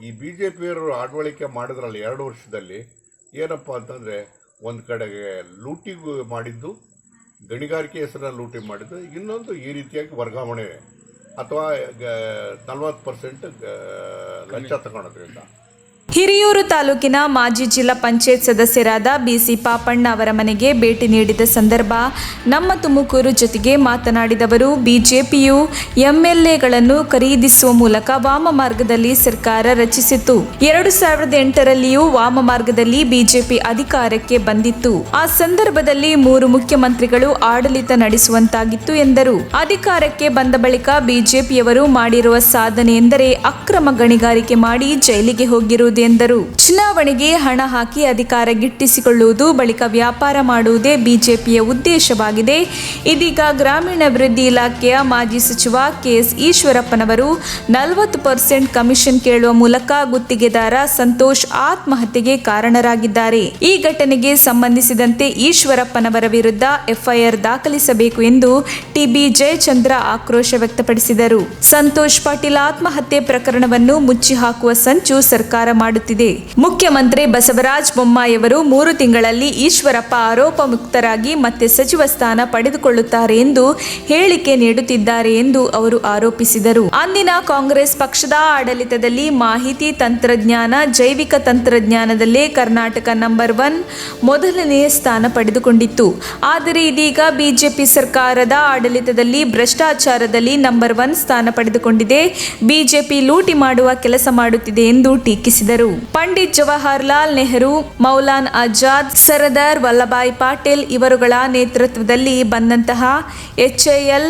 ಈ BJPಯವರು ಆಡಳಿಕೆ ಮಾಡಿದ್ರಲ್ಲ 2 ವರ್ಷದಲ್ಲಿ ಏನಪ್ಪ ಅಂತಂದರೆ ಒಂದು ಕಡೆಗೆ ಲೂಟಿಗೂ ಮಾಡಿದ್ದು, ಗಣಿಗಾರಿಕೆ ಹೆಸರಲ್ಲಿ ಲೂಟಿ ಮಾಡಿದ್ದು, ಇನ್ನೊಂದು ಈ ರೀತಿಯಾಗಿ ವರ್ಗಾವಣೆ ಅಥವಾ 40% ಲಂಚ ತಗೊಳೋದ್ರಿಂದ. ಹಿರಿಯೂರು ತಾಲೂಕಿನ ಮಾಜಿ ಜಿಲ್ಲಾ ಪಂಚಾಯತ್ ಸದಸ್ಯರಾದ BC ಪಾಪಣ್ಣ ಅವರ ಮನೆಗೆ ಭೇಟಿ ನೀಡಿದ ಸಂದರ್ಭ ನಮ್ಮ ತುಮಕೂರು ಜೊತೆಗೆ ಮಾತನಾಡಿದವರು, ಬಿಜೆಪಿಯು MLAಗಳನ್ನು ಖರೀದಿಸುವ ಮೂಲಕ ವಾಮ ಮಾರ್ಗದಲ್ಲಿ ಸರ್ಕಾರ ರಚಿಸಿತು. 2008ರಲ್ಲಿಯೂ ವಾಮ ಮಾರ್ಗದಲ್ಲಿ ಬಿಜೆಪಿ ಅಧಿಕಾರಕ್ಕೆ ಬಂದಿತ್ತು. ಆ ಸಂದರ್ಭದಲ್ಲಿ 3 ಮುಖ್ಯಮಂತ್ರಿಗಳು ಆಡಳಿತ ನಡೆಸುವಂತಾಗಿತ್ತು ಎಂದರು. ಅಧಿಕಾರಕ್ಕೆ ಬಂದ ಬಳಿಕ ಬಿಜೆಪಿಯವರು ಮಾಡಿರುವ ಸಾಧನೆ ಎಂದರೆ ಅಕ್ರಮ ಗಣಿಗಾರಿಕೆ ಮಾಡಿ ಜೈಲಿಗೆ ಹೋಗಿರುವುದು ಎಂದರು. ಚುನಾವಣೆಗೆ ಹಣ ಹಾಕಿ ಅಧಿಕಾರ ಗಿಟ್ಟಿಸಿಕೊಳ್ಳುವುದು, ಬಳಿಕ ವ್ಯಾಪಾರ ಮಾಡುವುದೇ ಬಿಜೆಪಿಯ ಉದ್ದೇಶವಾಗಿದೆ. ಇದೀಗ ಗ್ರಾಮೀಣಾಭಿವೃದ್ಧಿ ಇಲಾಖೆಯ ಮಾಜಿ ಸಚಿವ KS ಈಶ್ವರಪ್ಪನವರು 40% ಕಮಿಷನ್ ಕೇಳುವ ಮೂಲಕ ಗುತ್ತಿಗೆದಾರ ಸಂತೋಷ್ ಆತ್ಮಹತ್ಯೆಗೆ ಕಾರಣರಾಗಿದ್ದಾರೆ. ಈ ಘಟನೆಗೆ ಸಂಬಂಧಿಸಿದಂತೆ ಈಶ್ವರಪ್ಪನವರ ವಿರುದ್ಧ FIR ದಾಖಲಿಸಬೇಕು ಎಂದು TB ಜಯಚಂದ್ರ ಆಕ್ರೋಶ ವ್ಯಕ್ತಪಡಿಸಿದರು. ಸಂತೋಷ್ ಪಾಟೀಲ್ ಆತ್ಮಹತ್ಯೆ ಪ್ರಕರಣವನ್ನು ಮುಚ್ಚಿ ಹಾಕುವ ಸಂಚು ಸರ್ಕಾರ ಮಾಡುತ್ತಿದೆ. ಮುಖ್ಯಮಂತ್ರಿ ಬಸವರಾಜ ಬೊಮ್ಮಾಯಿಯವರು 3 ತಿಂಗಳಲ್ಲಿ ಈಶ್ವರಪ್ಪ ಆರೋಪ ಮುಕ್ತರಾಗಿ ಮತ್ತೆ ಸಚಿವ ಸ್ಥಾನ ಪಡೆದುಕೊಳ್ಳುತ್ತಾರೆ ಎಂದು ಹೇಳಿಕೆ ನೀಡುತ್ತಿದ್ದಾರೆ ಎಂದು ಅವರು ಆರೋಪಿಸಿದರು. ಅಂದಿನ ಕಾಂಗ್ರೆಸ್ ಪಕ್ಷದ ಆಡಳಿತದಲ್ಲಿ ಮಾಹಿತಿ ತಂತ್ರಜ್ಞಾನ, ಜೈವಿಕ ತಂತ್ರಜ್ಞಾನದಲ್ಲೇ ಕರ್ನಾಟಕ ನಂಬರ್ 1 ಮೊದಲನೆಯ ಸ್ಥಾನ ಪಡೆದುಕೊಂಡಿತ್ತು. ಆದರೆ ಇದೀಗ ಬಿಜೆಪಿ ಸರ್ಕಾರದ ಆಡಳಿತದಲ್ಲಿ ಭ್ರಷ್ಟಾಚಾರದಲ್ಲಿ ನಂಬರ್ 1 ಸ್ಥಾನ ಪಡೆದುಕೊಂಡಿದೆ. ಬಿಜೆಪಿ ಲೂಟಿ ಮಾಡುವ ಕೆಲಸ ಮಾಡುತ್ತಿದೆ ಎಂದು ಟೀಕಿಸಿದರು. ಪಂಡಿತ್ ಜವಾಹರಲಾಲ್ ನೆಹರು, ಮೌಲಾನಾ ಆಜಾದ್, ಸರ್ದಾರ್ ವಲ್ಲಭಾಯ್ ಪಟೇಲ್ ಇವರುಗಳ ನೇತೃತ್ವದಲ್ಲಿ ಬಂದಂತಹ HAL,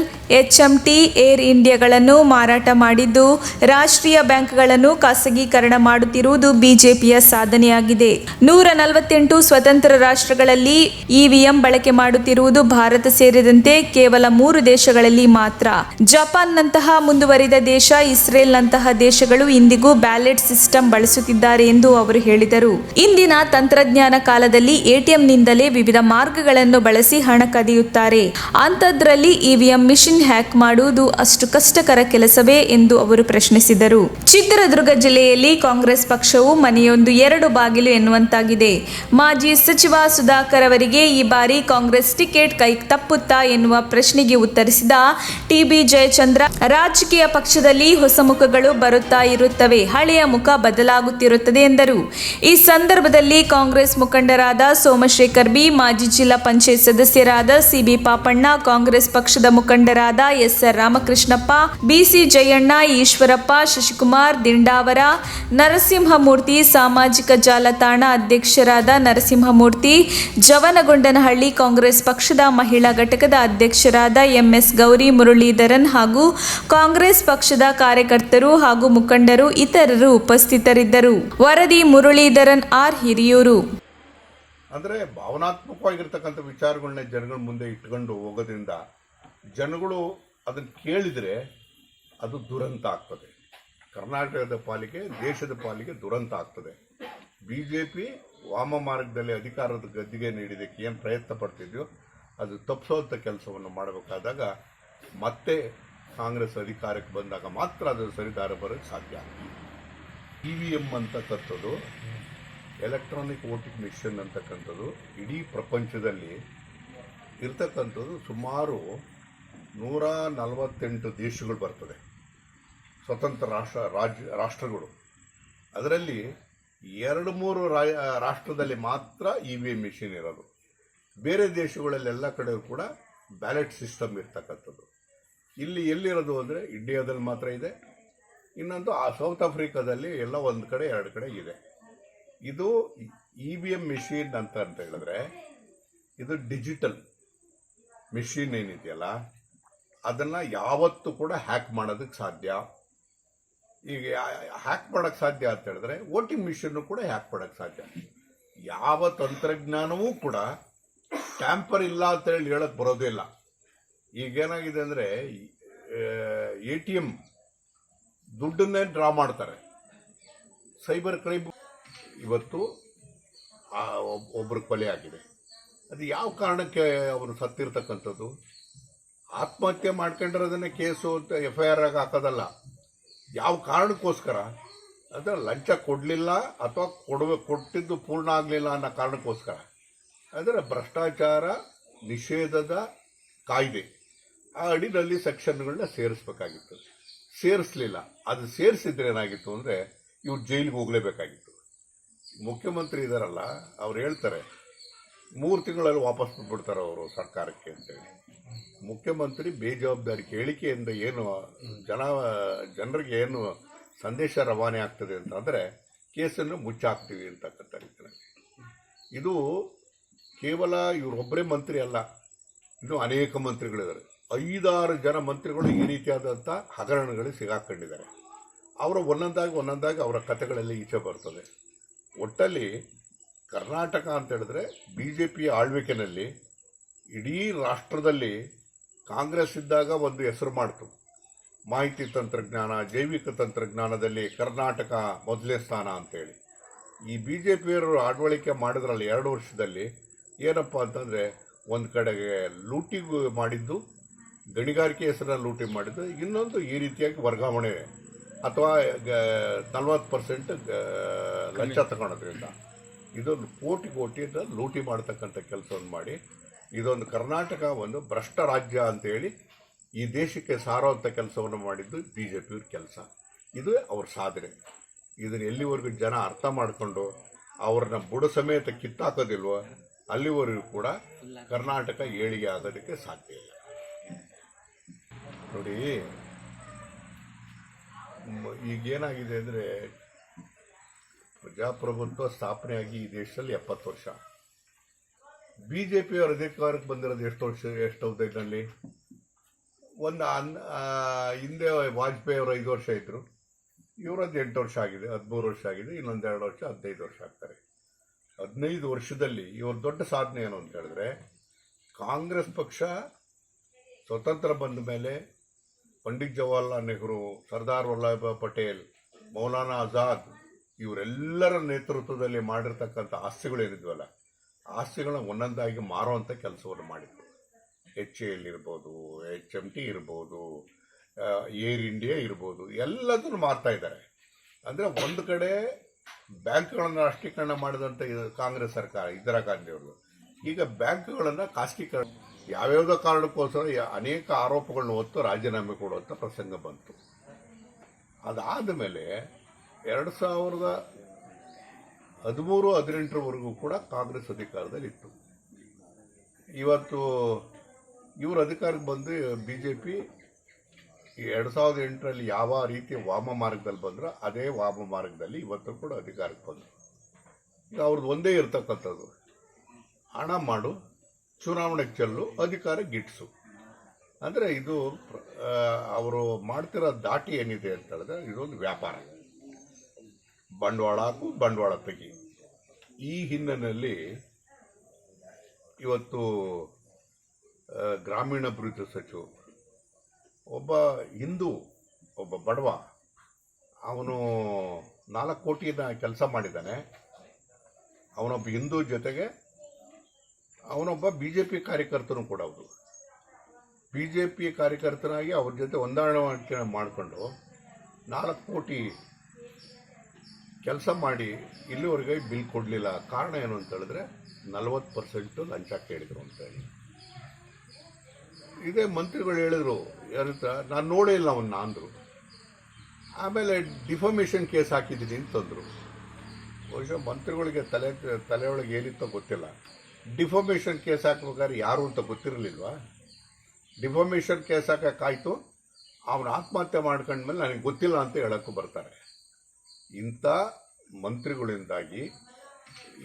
HMT, ಏರ್ ಇಂಡಿಯಾಗಳನ್ನು ಮಾರಾಟ ಮಾಡಿದ್ದು, ರಾಷ್ಟ್ರೀಯ ಬ್ಯಾಂಕ್ಗಳನ್ನು ಖಾಸಗೀಕರಣ ಮಾಡುತ್ತಿರುವುದು ಬಿಜೆಪಿಯ ಸಾಧನೆಯಾಗಿದೆ. 148 ಸ್ವತಂತ್ರ ರಾಷ್ಟ್ರಗಳಲ್ಲಿ EVM ಬಳಕೆ ಮಾಡುತ್ತಿರುವುದು ಭಾರತ ಸೇರಿದಂತೆ ಕೇವಲ 3 ದೇಶಗಳಲ್ಲಿ ಮಾತ್ರ. ಜಪಾನ್ನಂತಹ ಮುಂದುವರಿದ ದೇಶ, ಇಸ್ರೇಲ್ನಂತಹ ದೇಶಗಳು ಇಂದಿಗೂ ಬ್ಯಾಲೆಟ್ ಸಿಸ್ಟಮ್ ಬಳಸುತ್ತಿದ್ದಾರೆ ಎಂದು ಅವರು ಹೇಳಿದರು. ಇಂದಿನ ತಂತ್ರಜ್ಞಾನ ಕಾಲದಲ್ಲಿ ATMನಿಂದಲೇ ವಿವಿಧ ಮಾರ್ಗಗಳನ್ನು ಬಳಸಿ ಹಣ ಕದಿಯುತ್ತಾರೆ. ಅಂಥದ್ರಲ್ಲಿ EVM ಮಿಷಿನ್ ಹ್ಯಾಕ್ ಮಾಡುವುದು ಅಷ್ಟು ಕಷ್ಟಕರ ಕೆಲಸವೇ ಎಂದು ಅವರು ಪ್ರಶ್ನಿಸಿದರು. ಚಿತ್ರದುರ್ಗ ಜಿಲ್ಲೆಯಲ್ಲಿ ಕಾಂಗ್ರೆಸ್ ಪಕ್ಷವು ಮನೆಯೊಂದು 2 ಬಾಗಿಲು ಎನ್ನುವಂತಾಗಿದೆ. ಮಾಜಿ ಸಚಿವ ಸುಧಾಕರ್ ಅವರಿಗೆ ಈ ಬಾರಿ ಕಾಂಗ್ರೆಸ್ ಟಿಕೆಟ್ ಕೈ ತಪ್ಪುತ್ತಾ ಎನ್ನುವ ಪ್ರಶ್ನೆಗೆ ಉತ್ತರಿಸಿದ TB ಜಯಚಂದ್ರ, ರಾಜಕೀಯ ಪಕ್ಷದಲ್ಲಿ ಹೊಸ ಮುಖಗಳು ಬರುತ್ತಾ ಇರುತ್ತವೆ, ಹಳೆಯ ಮುಖ ಬದಲಾಗುತ್ತಿರುತ್ತದೆ ಎಂದರು. ಈ ಸಂದರ್ಭದಲ್ಲಿ ಕಾಂಗ್ರೆಸ್ ಮುಖಂಡರಾದ ಸೋಮಶೇಖರ್ B, ಮಾಜಿ ಜಿಲ್ಲಾ ಪಂಚಾಯತ್ ಸದಸ್ಯರಾದ CB ಪಾಪಣ್ಣ, ಕಾಂಗ್ರೆಸ್ ಪಕ್ಷದ ಮುಖಂಡರಾದ SR ರಾಮಕೃಷ್ಣಪ್ಪ, BC ಜಯಣ್ಣ, ಈಶ್ವರಪ್ಪ, ಶಶಿಕುಮಾರ್ ದಿಂಡಾವರ, ನರಸಿಂಹಮೂರ್ತಿ, ಸಾಮಾಜಿಕ ಜಾಲತಾಣ ಅಧ್ಯಕ್ಷರಾದ ನರಸಿಂಹಮೂರ್ತಿ, ಜವನಗೊಂಡನಹಳ್ಳಿ, ಕಾಂಗ್ರೆಸ್ ಪಕ್ಷದ ಮಹಿಳಾ ಘಟಕದ ಅಧ್ಯಕ್ಷರಾದ MS ಗೌರಿ ಮುರಳೀಧರನ್ ಹಾಗೂ ಕಾಂಗ್ರೆಸ್ ಪಕ್ಷದ ಕಾರ್ಯಕರ್ತರು ಹಾಗೂ ಮುಖಂಡರು ಇತರರು ಉಪಸ್ಥಿತರಿದ್ದರು. ವರದಿ ಮುರಳೀಧರನ್ R, ಹಿರಿಯೂರು. ಅಂದರೆ ಭಾವನಾತ್ಮಕವಾಗಿರ್ತಕ್ಕಂಥ ವಿಚಾರಗಳನ್ನ ಜನಗಳ ಮುಂದೆ ಇಟ್ಕೊಂಡು ಹೋಗೋದ್ರಿಂದ ಜನಗಳು ಅದನ್ನು ಕೇಳಿದರೆ ಅದು ದುರಂತ ಆಗ್ತದೆ. ಕರ್ನಾಟಕದ ಪಾಲಿಗೆ, ದೇಶದ ಪಾಲಿಗೆ ದುರಂತ ಆಗ್ತದೆ. BJP ವಾಮ ಮಾರ್ಗದಲ್ಲಿ ಅಧಿಕಾರದ ಗದ್ದಿಗೆ ನೀಡಿದ್ದಕ್ಕೆ ಏನು ಪ್ರಯತ್ನ ಪಡ್ತಿದ್ಯೋ ಅದು ತಪ್ಪಿಸೋಂಥ ಕೆಲಸವನ್ನು ಮಾಡಬೇಕಾದಾಗ ಮತ್ತೆ ಕಾಂಗ್ರೆಸ್ ಅಧಿಕಾರಕ್ಕೆ ಬಂದಾಗ ಮಾತ್ರ ಅದು ಸರಿದಾರ ಬರೋಕ್ಕೆ ಸಾಧ್ಯ. EVM ಅಂತಕ್ಕಂಥದ್ದು, ಎಲೆಕ್ಟ್ರಾನಿಕ್ ವೋಟಿಂಗ್ ಮಿಷನ್ ಅಂತಕ್ಕಂಥದ್ದು ಇಡೀ ಪ್ರಪಂಚದಲ್ಲಿ ಇರ್ತಕ್ಕಂಥದ್ದು ಸುಮಾರು 148 ದೇಶಗಳು ಬರ್ತದೆ, ಸ್ವತಂತ್ರ ರಾಷ್ಟ್ರಗಳು. ಅದರಲ್ಲಿ 2-3 ರಾಷ್ಟ್ರದಲ್ಲಿ ಮಾತ್ರ EVM ಮಿಷಿನ್ ಇರೋದು. ಬೇರೆ ದೇಶಗಳಲ್ಲೆಲ್ಲ ಕಡೆ ಕೂಡ ಬ್ಯಾಲೆಟ್ ಸಿಸ್ಟಮ್ ಇರ್ತಕ್ಕಂಥದ್ದು. ಇಲ್ಲಿ ಎಲ್ಲಿರೋದು ಅಂದರೆ ಇಂಡಿಯಾದಲ್ಲಿ ಮಾತ್ರ ಇದೆ. ಇನ್ನೊಂದು ಸೌತ್ ಆಫ್ರಿಕಾದಲ್ಲಿ ಎಲ್ಲ 1 ಕಡೆ 2 ಕಡೆ ಇದೆ. ಇದು EVM ಮಿಷಿನ್ ಅಂತ ಹೇಳಿದ್ರೆ ಇದು ಡಿಜಿಟಲ್ ಮಿಷಿನ್ ಏನಿದೆಯಲ್ಲ ಅದನ್ನು ಯಾವತ್ತೂ ಕೂಡ ಹ್ಯಾಕ್ ಮಾಡೋದಕ್ಕೆ ಸಾಧ್ಯ. ಈಗ ಹ್ಯಾಕ್ ಮಾಡೋಕ್ಕೆ ಸಾಧ್ಯ ಅಂತ ಹೇಳಿದ್ರೆ ವೋಟಿಂಗ್ ಮಿಷನ್ನು ಕೂಡ ಹ್ಯಾಕ್ ಮಾಡೋಕ್ಕೆ ಸಾಧ್ಯ. ಯಾವ ತಂತ್ರಜ್ಞಾನವೂ ಕೂಡ ಟ್ಯಾಂಪರ್ ಇಲ್ಲ ಅಂತೇಳಿ ಹೇಳಕ್ಕೆ ಬರೋದೇ ಇಲ್ಲ. ಈಗೇನಾಗಿದೆ ಅಂದರೆ ATM ದುಡ್ಡನ್ನೇ ಡ್ರಾ ಮಾಡ್ತಾರೆ. ಸೈಬರ್ ಕ್ರೈಮ್ ಇವತ್ತು ಒಬ್ಬರು ಕೊಲೆ ಆಗಿದೆ. ಅದು ಯಾವ ಕಾರಣಕ್ಕೆ ಅವರು ಸತ್ತಿರ್ತಕ್ಕಂಥದ್ದು? ಆತ್ಮಹತ್ಯೆ ಮಾಡ್ಕೊಂಡಿರೋದನ್ನೇ ಕೇಸು ಅಂತ FIR ಆಗಿ ಹಾಕೋದಲ್ಲ. ಯಾವ ಕಾರಣಕ್ಕೋಸ್ಕರ ಅಂದರೆ ಲಂಚ ಕೊಡಲಿಲ್ಲ ಅಥವಾ ಕೊಟ್ಟಿದ್ದು ಪೂರ್ಣ ಆಗಲಿಲ್ಲ ಅನ್ನೋ ಕಾರಣಕ್ಕೋಸ್ಕರ ಅಂದರೆ ಭ್ರಷ್ಟಾಚಾರ ನಿಷೇಧದ ಕಾಯ್ದೆ ಆ ಅಡಿನಲ್ಲಿ ಸೆಕ್ಷನ್ಗಳನ್ನ ಸೇರಿಸ್ಬೇಕಾಗಿತ್ತು. ಸೇರಿಸಲಿಲ್ಲ. ಅದು ಸೇರಿಸಿದ್ರೆ ಏನಾಗಿತ್ತು ಅಂದರೆ ಇವ್ರು ಜೈಲಿಗೆ ಹೋಗಲೇಬೇಕಾಗಿತ್ತು. ಮುಖ್ಯಮಂತ್ರಿ ಇದ್ದಾರಲ್ಲ, ಅವ್ರು ಹೇಳ್ತಾರೆ 3 ತಿಂಗಳಲ್ಲಿ ವಾಪಸ್ ಬಿಡ್ತಾರೆ ಅವರು ಸರ್ಕಾರಕ್ಕೆ ಅಂತೇಳಿ. ಮುಖ್ಯಮಂತ್ರಿ ಬೇಜವಾಬ್ದಾರಿ ಹೇಳಿಕೆಯಿಂದ ಏನು ಜನರಿಗೆ ಏನು ಸಂದೇಶ ರವಾನೆ ಆಗ್ತದೆ ಅಂತಂದರೆ ಕೇಸನ್ನು ಮುಚ್ಚಾಕ್ತೀವಿ ಅಂತಕ್ಕಂಥ ರೀತಿಯಲ್ಲಿ. ಇದು ಕೇವಲ ಇವರೊಬ್ಬರೇ ಮಂತ್ರಿ ಅಲ್ಲ, ಇನ್ನು ಅನೇಕ ಮಂತ್ರಿಗಳಿದ್ದಾರೆ. 5-6 ಜನ ಮಂತ್ರಿಗಳು ಈ ರೀತಿಯಾದಂಥ ಹಗರಣಗಳಿಗೆ ಸಿಗಾಕೊಂಡಿದ್ದಾರೆ. ಅವರ ಒಂದೊಂದಾಗಿ ಅವರ ಕಥೆಗಳಲ್ಲಿ ಈಚೆ ಬರ್ತದೆ. ಒಟ್ಟಲ್ಲಿ ಕರ್ನಾಟಕ ಅಂತ ಹೇಳಿದ್ರೆ BJP ಆಳ್ವಿಕೆಯಲ್ಲಿ ಇಡೀ ರಾಷ್ಟ್ರದಲ್ಲಿ ಕಾಂಗ್ರೆಸ್ ಇದ್ದಾಗ ಒಂದು ಹೆಸರು ಮಾಡ್ತು. ಮಾಹಿತಿ ತಂತ್ರಜ್ಞಾನ, ಜೈವಿಕ ತಂತ್ರಜ್ಞಾನದಲ್ಲಿ ಕರ್ನಾಟಕ ಮೊದಲನೇ ಸ್ಥಾನ ಅಂತೇಳಿ. ಈ BJPಯವರು ಆಡಳಿಕೆ ಮಾಡಿದ್ರಲ್ಲಿ 2 ವರ್ಷದಲ್ಲಿ ಏನಪ್ಪ ಅಂತಂದರೆ ಒಂದು ಕಡೆಗೆ ಲೂಟಿ ಮಾಡಿದ್ದು, ಗಣಿಗಾರಿಕೆ ಹೆಸರಲ್ಲಿ ಲೂಟಿ ಮಾಡಿದ್ದು, ಇನ್ನೊಂದು ಈ ರೀತಿಯಾಗಿ ವರ್ಗಾವಣೆ ಅಥವಾ 40% ಲಂಚ ತಗೊಳೋದ್ರಿಂದ ಇದೊಂದು ಕೋಟಿಯಿಂದ ಲೂಟಿ ಮಾಡತಕ್ಕಂಥ ಕೆಲಸವನ್ನು ಮಾಡಿ ಇದೊಂದು ಕರ್ನಾಟಕ ಒಂದು ಭ್ರಷ್ಟ ರಾಜ್ಯ ಅಂತೇಳಿ ಈ ದೇಶಕ್ಕೆ ಸಾರುವಂಥ ಕೆಲಸವನ್ನು ಮಾಡಿದ್ದು BJPಯವ್ರ ಕೆಲಸ. ಇದು ಅವ್ರ ಸಾಧನೆ. ಇದನ್ನು ಎಲ್ಲಿವರೆಗೂ ಜನ ಅರ್ಥ ಮಾಡಿಕೊಂಡು ಅವ್ರನ್ನ ಬುಡ ಸಮೇತ ಕಿತ್ತಾಕೋದಿಲ್ವೋ ಅಲ್ಲಿವರೆಗೂ ಕೂಡ ಕರ್ನಾಟಕ ಏಳಿಗೆ ಆಗೋದಕ್ಕೆ ಸಾಧ್ಯ ಇಲ್ಲ. ನೋಡಿ, ಈಗೇನಾಗಿದೆ ಅಂದರೆ ಪ್ರಜಾಪ್ರಭುತ್ವ ಸ್ಥಾಪನೆಯಾಗಿ ಈ ದೇಶದಲ್ಲಿ 70 ವರ್ಷ. BJPಯವರ ಅಧಿಕಾರಕ್ಕೆ ಬಂದಿರೋದು ಎಷ್ಟು ಅವಧಿಯಲ್ಲಿ? ಹಿಂದೆ ವಾಜಪೇಯಿ ಅವರು 5 ವರ್ಷ ಇದ್ರು, ಇವರದ್ದು 8 ವರ್ಷ ಆಗಿದೆ, 13 ವರ್ಷ ಆಗಿದೆ, ಇನ್ನೊಂದು 2 ವರ್ಷ 15 ವರ್ಷ ಆಗ್ತಾರೆ. 15 ವರ್ಷದಲ್ಲಿ ಇವ್ರ ದೊಡ್ಡ ಸಾಧನೆ ಏನು ಅಂತ ಹೇಳಿದ್ರೆ, ಕಾಂಗ್ರೆಸ್ ಪಕ್ಷ ಸ್ವತಂತ್ರ ಬಂದ ಮೇಲೆ ಪಂಡಿತ್ ಜವಾಹರ್ಲಾಲ್ ನೆಹರು, ಸರ್ದಾರ್ ವಲ್ಲಭಭಾಯ್ ಪಟೇಲ್, ಮೌಲಾನಾ ಆಜಾದ್ ಇವರೆಲ್ಲರ ನೇತೃತ್ವದಲ್ಲಿ ಮಾಡಿರ್ತಕ್ಕಂಥ ಆಸ್ತಿಗಳೇನಿದ್ವಲ್ಲ, ಆಸ್ತಿಗಳನ್ನ ಒಂದೊಂದಾಗಿ ಮಾರುವಂಥ ಕೆಲಸವನ್ನು ಮಾಡಿದ್ರು. HAL ಇರ್ಬೋದು, HMT ಇರ್ಬೋದು, ಏರ್ ಇಂಡಿಯಾ ಇರ್ಬೋದು, ಎಲ್ಲದನ್ನು ಮಾರ್ತಾ ಇದ್ದಾರೆ. ಅಂದರೆ ಒಂದು ಕಡೆ ಬ್ಯಾಂಕ್ಗಳನ್ನು ರಾಷ್ಟ್ರೀಕರಣ ಮಾಡಿದಂಥ ಕಾಂಗ್ರೆಸ್ ಸರ್ಕಾರ, ಇಂದಿರಾ ಗಾಂಧಿಯವರು, ಈಗ ಬ್ಯಾಂಕ್ಗಳನ್ನು ಖಾಸಗೀಕರಣ, ಯಾವ್ಯಾವುದೋ ಕಾರಣಕ್ಕೋಸ್ಕರ ಅನೇಕ ಆರೋಪಗಳನ್ನ ಹೊತ್ತು ರಾಜೀನಾಮೆ ಕೊಡುವಂಥ ಪ್ರಸಂಗ ಬಂತು. ಅದಾದ ಮೇಲೆ 2013-18ವರೆಗೂ ಕೂಡ ಕಾಂಗ್ರೆಸ್ ಅಧಿಕಾರದಲ್ಲಿ ಇತ್ತು. ಇವತ್ತು ಇವರು ಅಧಿಕಾರಕ್ಕೆ ಬಂದು BJP 2008ರಲ್ಲಿ ಯಾವ ರೀತಿ ವಾಮ ಮಾರ್ಗದಲ್ಲಿ ಬಂದರೂ ಅದೇ ವಾಮ ಮಾರ್ಗದಲ್ಲಿ ಇವತ್ತು ಕೂಡ ಅಧಿಕಾರಕ್ಕೆ ಬಂದರು. ಈಗ ಅವ್ರದ್ದು ಒಂದೇ ಇರ್ತಕ್ಕಂಥದ್ದು, ಹಣ ಮಾಡು, ಚುನಾವಣೆಗೆ ಚೆಲ್ಲು, ಅಧಿಕಾರ ಗಿಟ್ಸು. ಅಂದರೆ ಇದು ಅವರು ಮಾಡ್ತಿರೋ ದಾಟಿ ಏನಿದೆ ಅಂತ ಹೇಳಿದ್ರೆ ಇದೊಂದು ವ್ಯಾಪಾರ. ಬಂಡವಾಳ ಹಾಕು, ಬಂಡವಾಳ ತೆಗಿ. ಈ ಹಿನ್ನೆಲೆಯಲ್ಲಿ ಇವತ್ತು ಗ್ರಾಮೀಣಾಭಿವೃದ್ಧಿ ಸಚಿವರು ಒಬ್ಬ ಹಿಂದೂ, ಒಬ್ಬ ಬಡವ, ಅವನು 4 ಕೋಟಿನ ಕೆಲಸ ಮಾಡಿದ್ದಾನೆ. ಅವನೊಬ್ಬ ಹಿಂದೂ ಜೊತೆಗೆ ಅವನೊಬ್ಬ BJP ಕಾರ್ಯಕರ್ತನೂ ಕೂಡ. ಹೌದು, BJP ಕಾರ್ಯಕರ್ತನಾಗಿ ಅವ್ರ ಜೊತೆ ಹೊಂದಾಣಿಕೆ ಮಾಡಿಕೊಂಡು 4 ಕೋಟಿ ಕೆಲಸ ಮಾಡಿ ಇಲ್ಲಿವರೆಗೆ ಬಿಲ್ ಕೊಡಲಿಲ್ಲ. ಕಾರಣ ಏನು ಅಂತ ಹೇಳಿದ್ರೆ 40% ಲಂಚ ಕೇಳಿದ್ರು ಅಂತ ಹೇಳಿ. ಇದೇ ಮಂತ್ರಿಗಳು ಹೇಳಿದ್ರು, ಏನಂತ ನಾನು ನೋಡೇ ಇಲ್ಲ ಅವನ್ನ ಅಂದರು. ಆಮೇಲೆ ಡಿಫಾಮೇಷನ್ ಕೇಸ್ ಹಾಕಿದ್ದೀನಿ ಅಂತಂದರು. ಬಹುಶಃ ಮಂತ್ರಿಗಳಿಗೆ ತಲೆಯೊಳಗೆ ಏನಿತ್ತೋ ಗೊತ್ತಿಲ್ಲ. ಡಿಫಾಮೇಷನ್ ಕೇಸ್ ಹಾಕ್ಬೇಕಾದ್ರೆ ಯಾರು ಅಂತ ಗೊತ್ತಿರಲಿಲ್ವಾ? ಡಿಫಾಮೇಷನ್ ಕೇಸ್ ಹಾಕೋಕ್ಕಾಯ್ತು, ಅವನು ಆತ್ಮಹತ್ಯೆ ಮಾಡ್ಕೊಂಡ್ಮೇಲೆ ನನಗೆ ಗೊತ್ತಿಲ್ಲ ಅಂತ ಹೇಳೋಕ್ಕೂ ಬರ್ತಾರೆ. ಇಂಥ ಮಂತ್ರಿಗಳಿಂದಾಗಿ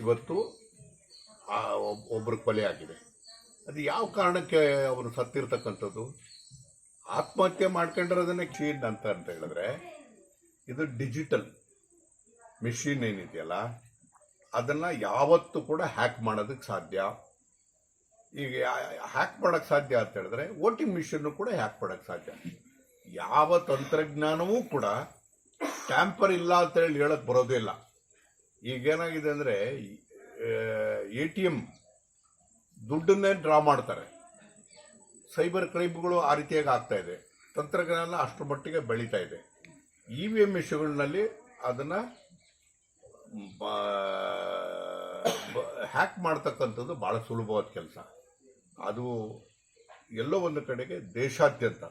ಇವತ್ತು ಒಬ್ಬರು ಕೊಲೆ ಆಗಿದೆ. ಅದು ಯಾವ ಕಾರಣಕ್ಕೆ ಅವರು ಸತ್ತಿರ್ತಕ್ಕಂಥದ್ದು? ಆತ್ಮಹತ್ಯೆ ಮಾಡ್ಕೊಂಡಿರೋದನ್ನೇ ಕ್ಷೀಣ್ ಅಂತ ಹೇಳಿದ್ರೆ, ಇದು ಡಿಜಿಟಲ್ ಮೆಷಿನ್ ಏನಿದೆಯಲ್ಲ, ಅದನ್ನು ಯಾವತ್ತೂ ಕೂಡ ಹ್ಯಾಕ್ ಮಾಡೋದಕ್ಕೆ ಸಾಧ್ಯ. ಈಗ ಹ್ಯಾಕ್ ಮಾಡೋಕ್ಕೆ ಸಾಧ್ಯ ಅಂತ ಹೇಳಿದ್ರೆ ವೋಟಿಂಗ್ ಮಿಷನ್ನು ಕೂಡ ಹ್ಯಾಕ್ ಮಾಡೋಕ್ಕೆ ಸಾಧ್ಯ. ಯಾವ ತಂತ್ರಜ್ಞಾನವೂ ಕೂಡ ಟ್ಯಾಂಪರ್ ಇಲ್ಲ ಅಂತೇಳಿ ಹೇಳಕ್ಕೆ ಬರೋದೇ ಇಲ್ಲ. ಈಗೇನಾಗಿದೆ ಅಂದರೆ ATM ದುಡ್ಡನ್ನೇ ಡ್ರಾ ಮಾಡ್ತಾರೆ. ಸೈಬರ್ ಕ್ರೈಮ್ಗಳು ಆ ರೀತಿಯಾಗಿ ಆಗ್ತಾ ಇದೆ. ತಂತ್ರಜ್ಞಾನ ಅಷ್ಟರ ಮಟ್ಟಿಗೆ ಬೆಳೀತಾ ಇದೆ. EVM ಮಿಷನ್ಗಳಲ್ಲಿ ಅದನ್ನು ಹ್ಯಾಕ್ ಮಾಡ್ತಕ್ಕಂಥದ್ದು ಭಾಳ ಸುಲಭವಾದ ಕೆಲಸ. ಅದು ಎಲ್ಲೋ ಒಂದು ಕಡೆಗೆ ದೇಶಾದ್ಯಂತ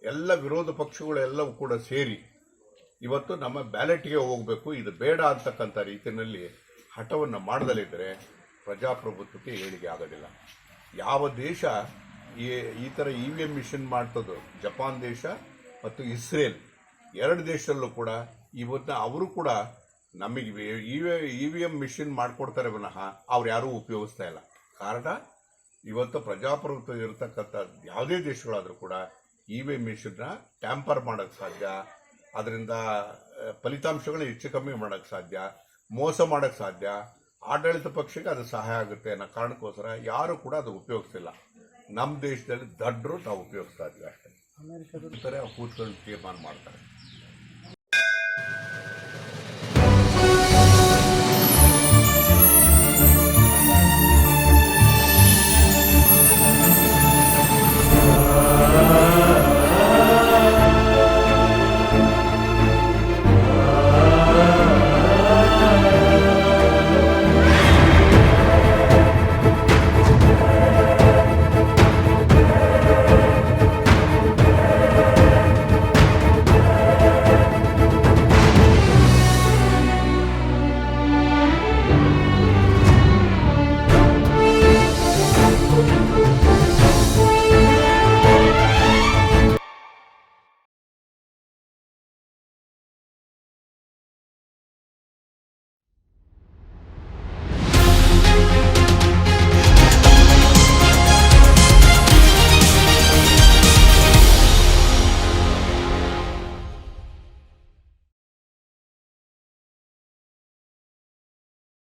ಎಲ್ಲ ವಿರೋಧ ಪಕ್ಷಗಳೆಲ್ಲವೂ ಕೂಡ ಸೇರಿ ಇವತ್ತು ನಮ್ಮ ಬ್ಯಾಲೆಟ್ಗೆ ಹೋಗಬೇಕು, ಇದು ಬೇಡ ಅಂತಕ್ಕಂಥ ರೀತಿಯಲ್ಲಿ ಹಠವನ್ನು ಮಾಡದಲ್ಲಿದ್ದರೆ ಪ್ರಜಾಪ್ರಭುತ್ವಕ್ಕೆ ಏಳಿಗೆ ಆಗೋದಿಲ್ಲ. ಯಾವ ದೇಶ ಈ ಥರ EVM ಮಿಷನ್ ಮಾಡ್ತದೋ, ಜಪಾನ್ ದೇಶ ಮತ್ತು ಇಸ್ರೇಲ್ ಎರಡು ದೇಶದಲ್ಲೂ ಕೂಡ ಇವತ್ತು ಅವರು ಕೂಡ ನಮಗೆ EVM ಮಿಷನ್ ಮಾಡಿಕೊಡ್ತಾರೆ ವಿನಃ ಅವ್ರು ಯಾರೂ ಉಪಯೋಗಿಸ್ತಾ ಇಲ್ಲ. ಕಾರಣ ಇವತ್ತು ಪ್ರಜಾಪ್ರಭುತ್ವ ಇರತಕ್ಕಂಥ ಯಾವುದೇ ದೇಶಗಳಾದರೂ ಕೂಡ EVM ಮಿಷನ್ನ ಟ್ಯಾಂಪರ್ ಮಾಡೋಕ್ಕೆ ಸಾಧ್ಯ, ಅದರಿಂದ ಫಲಿತಾಂಶಗಳು ಹೆಚ್ಚು ಕಮ್ಮಿ ಮಾಡೋಕ್ಕೆ ಸಾಧ್ಯ, ಮೋಸ ಮಾಡೋಕ್ಕೆ ಸಾಧ್ಯ, ಆಡಳಿತ ಪಕ್ಷಕ್ಕೆ ಅದು ಸಹಾಯ ಆಗುತ್ತೆ ಅನ್ನೋ ಕಾರಣಕ್ಕೋಸ್ಕರ ಯಾರು ಕೂಡ ಅದು ಉಪಯೋಗಿಸ್ತಿಲ್ಲ. ನಮ್ಮ ದೇಶದಲ್ಲಿ ದಡ್ಡರು ನಾವು ಉಪಯೋಗಿಸ್ತಾ ಇದ್ವಿ ಅಷ್ಟೇ. ಕೂತ್ಕೊಂಡು ತೀರ್ಮಾನ ಮಾಡ್ತಾರೆ.